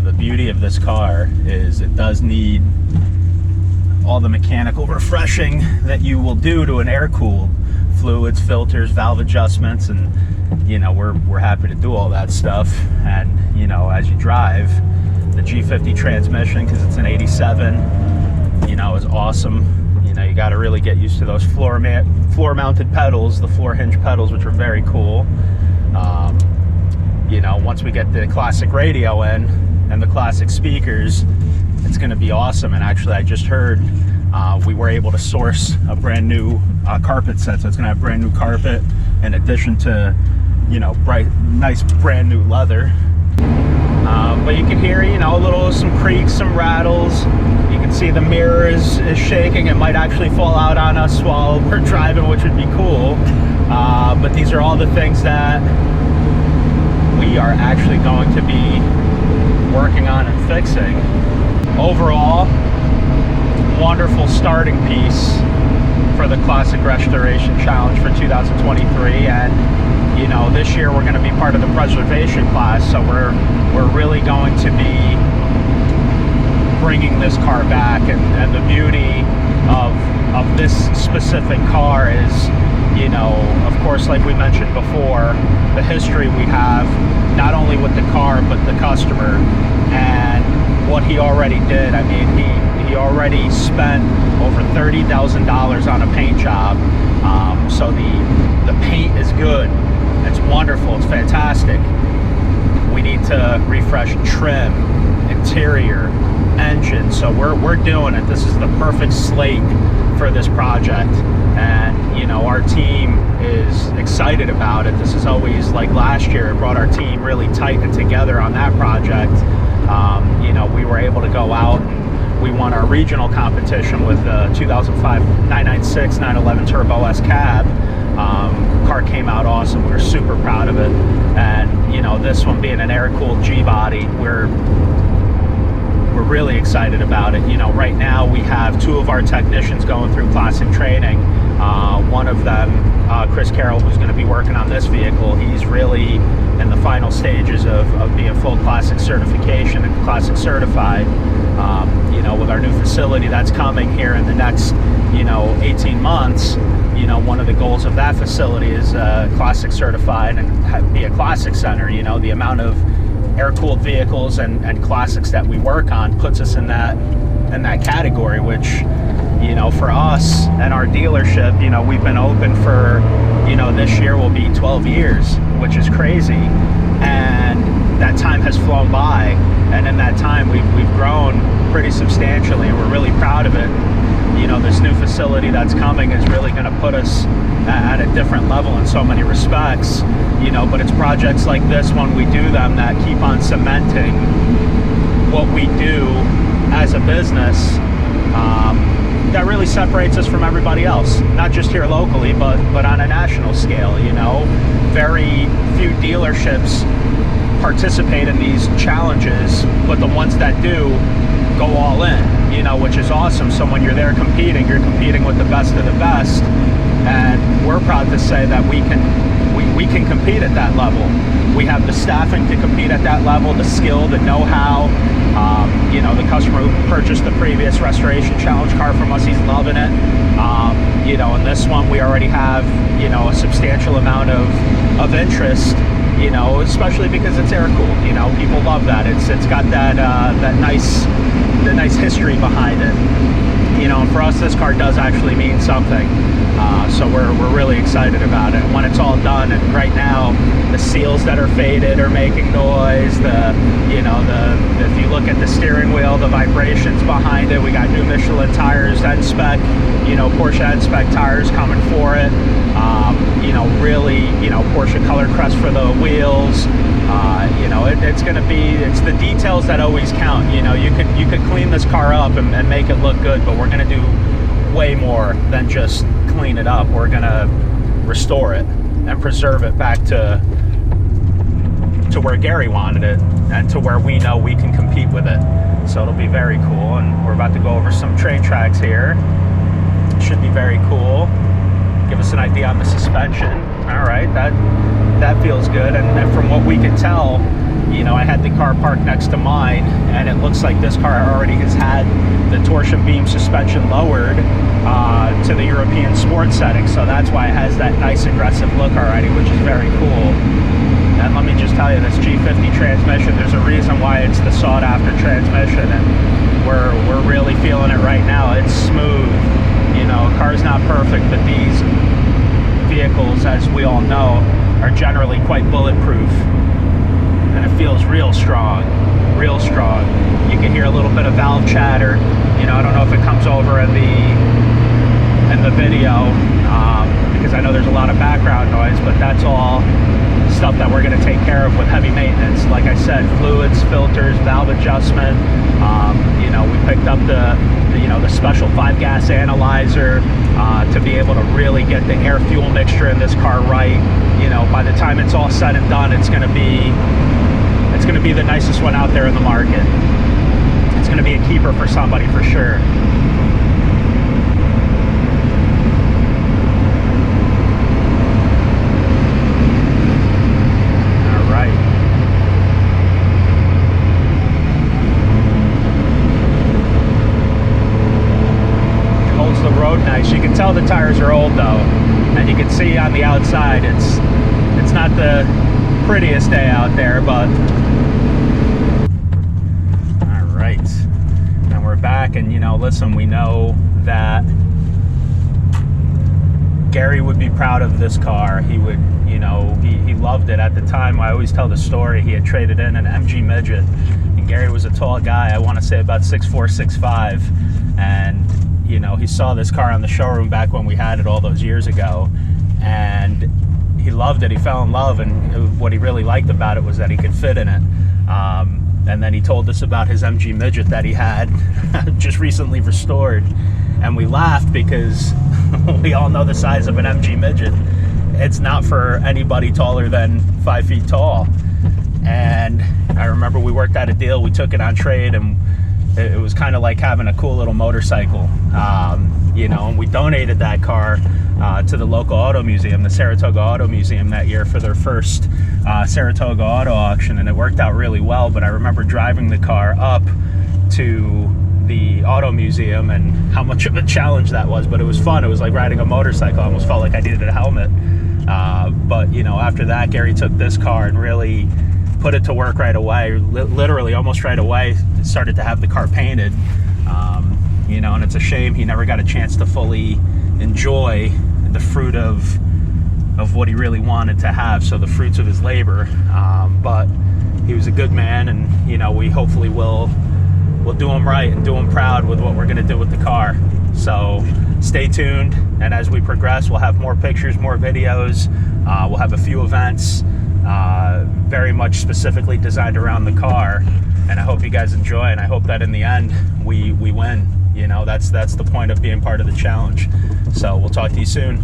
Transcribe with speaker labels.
Speaker 1: the beauty of this car is it does need all the mechanical refreshing that you will do to an air-cooled fluids, filters, valve adjustments, and we're happy to do all that stuff. And as you drive, the G50 transmission, because it's an 87, is awesome. You got to really get used to those floor mounted pedals, the floor hinge pedals, which are very cool. Once we get the classic radio in and the classic speakers, it's going to be awesome. And actually, I just heard we were able to source a brand new carpet set, so it's going to have brand new carpet in addition to bright, nice brand new leather. But you can hear some creaks, some rattles. You can see the mirror is shaking. It might actually fall out on us while we're driving, which would be cool. But these are all the things that we are actually going to be working on and fixing. Overall, wonderful starting piece for the Classic Restoration Challenge for 2023. And this year we're going to be part of the preservation class, so we're really going to be bringing this car back. And the beauty of this specific car is, of course, like we mentioned before, the history we have not only with the car but the customer and what he already did. I mean, he already spent over $30,000 on a paint job, so the paint is good. It's wonderful. It's fantastic. We need to refresh trim, interior, engine. So we're doing it. This is the perfect slate for this project, and our team is excited about it. This is always like last year. It brought our team really tight and together on that project. We were able to go out and we won our regional competition with the 2005 996 911 Turbo S cab. Car came out awesome. We were super proud of it. And this one being an air-cooled G-body, we're really excited about it. Right now we have two of our technicians going through classic training. One of them, Chris Carroll, who's going to be working on this vehicle, he's really in the final stages of being full classic certification and classic certified. With our new facility that's coming here in the next 18 months, one of the goals of that facility is classic certified and be a classic center. The amount of air-cooled vehicles and classics that we work on puts us in that category, which for us and our dealership, we've been open for this year will be 12 years, which is crazy, and that time has flown by, and in that time we've grown pretty substantially, and we're really proud of it. This new facility that's coming is really going to put us at a different level in so many respects, but it's projects like this when we do them that keep on cementing what we do as a business, that really separates us from everybody else, not just here locally, but on a national scale. Very few dealerships participate in these challenges, but the ones that do go all in, which is awesome. So when you're there competing, you're competing with the best of the best, and we're proud to say that we can compete at that level. We have the staffing to compete at that level, the skill, the know-how. The customer who purchased the previous Restoration Challenge car from us, he's loving it. In this one, we already have, a substantial amount of interest, especially because it's air-cooled. People love that. It's got that nice history behind it. And for us, this car does actually mean something. So we're really excited about it. When it's all done, and right now the seals that are faded are making noise. If you look at the steering wheel, the vibrations behind it. We got new Michelin tires, N-Spec, Porsche N-Spec tires coming for it. Really, Porsche color crest for the wheels. It's the details that always count. You could clean this car up and make it look good, but we're gonna do way more than just clean it up. We're gonna restore it and preserve it back to where Gary wanted it and to where we know we can compete with it. So it'll be very cool, and we're about to go over some train tracks here. Should be very cool. Give us an idea on the suspension. All right, that feels good. And from what we can tell, you know, I had the car parked next to mine, and it looks like this car already has had the torsion beam suspension lowered to the European sport setting. So that's why it has that nice aggressive look already, which is very cool. And let me just tell you, this G50 transmission, there's a reason why it's the sought after transmission, and we're really feeling it right now. It's smooth. You know, car's not perfect, but these vehicles, as we all know, are generally quite bulletproof, and it feels real strong, real strong. You can hear a little bit of valve chatter. You know, I don't know if it comes over in the video, because I know there's a lot of background noise, but that's all stuff that we're going to take care of with heavy maintenance. Like I said, fluids, filters, valve adjustment. You know, we picked up the special 5-gas analyzer to be able to really get the air fuel mixture in this car right. You know, by the time it's all said and done, it's going to be the nicest one out there in the market. It's going to be a keeper for somebody for sure. Nice. You can tell the tires are old though, and you can see on the outside it's not the prettiest day out there, but all right. And we're back, and you know, listen, we know that Gary would be proud of this car. He would, you know, he loved it at the time. I always tell the story, he had traded in an MG Midget, and Gary was a tall guy, I want to say about 6'4", 6'5", and you know, he saw this car on the showroom back when we had it all those years ago, and he loved it. He fell in love, and what he really liked about it was that he could fit in it. And then he told us about his MG Midget that he had just recently restored, and we laughed because we all know the size of an MG Midget. It's not for anybody taller than 5 feet tall. And I remember we worked out a deal, we took it on trade, and it was kind of like having a cool little motorcycle, you know, and we donated that car to the local auto museum, the Saratoga Auto Museum, that year for their first Saratoga auto auction, and it worked out really well. But I remember driving the car up to the auto museum and how much of a challenge that was, but it was fun. It was like riding a motorcycle. I almost felt like I needed a helmet. But, you know, after that, Gary took this car and really put it to work right away, literally almost right away. Started to have the car painted, you know, and it's a shame he never got a chance to fully enjoy the fruit of what he really wanted to have, so the fruits of his labor. But he was a good man, and you know, we hopefully will do him right and do him proud with what we're going to do with the car. So stay tuned, and as we progress, we'll have more pictures, more videos. We'll have a few events very much specifically designed around the car, and I hope you guys enjoy, and I hope that in the end we win. You know, that's the point of being part of the challenge. So we'll talk to you soon.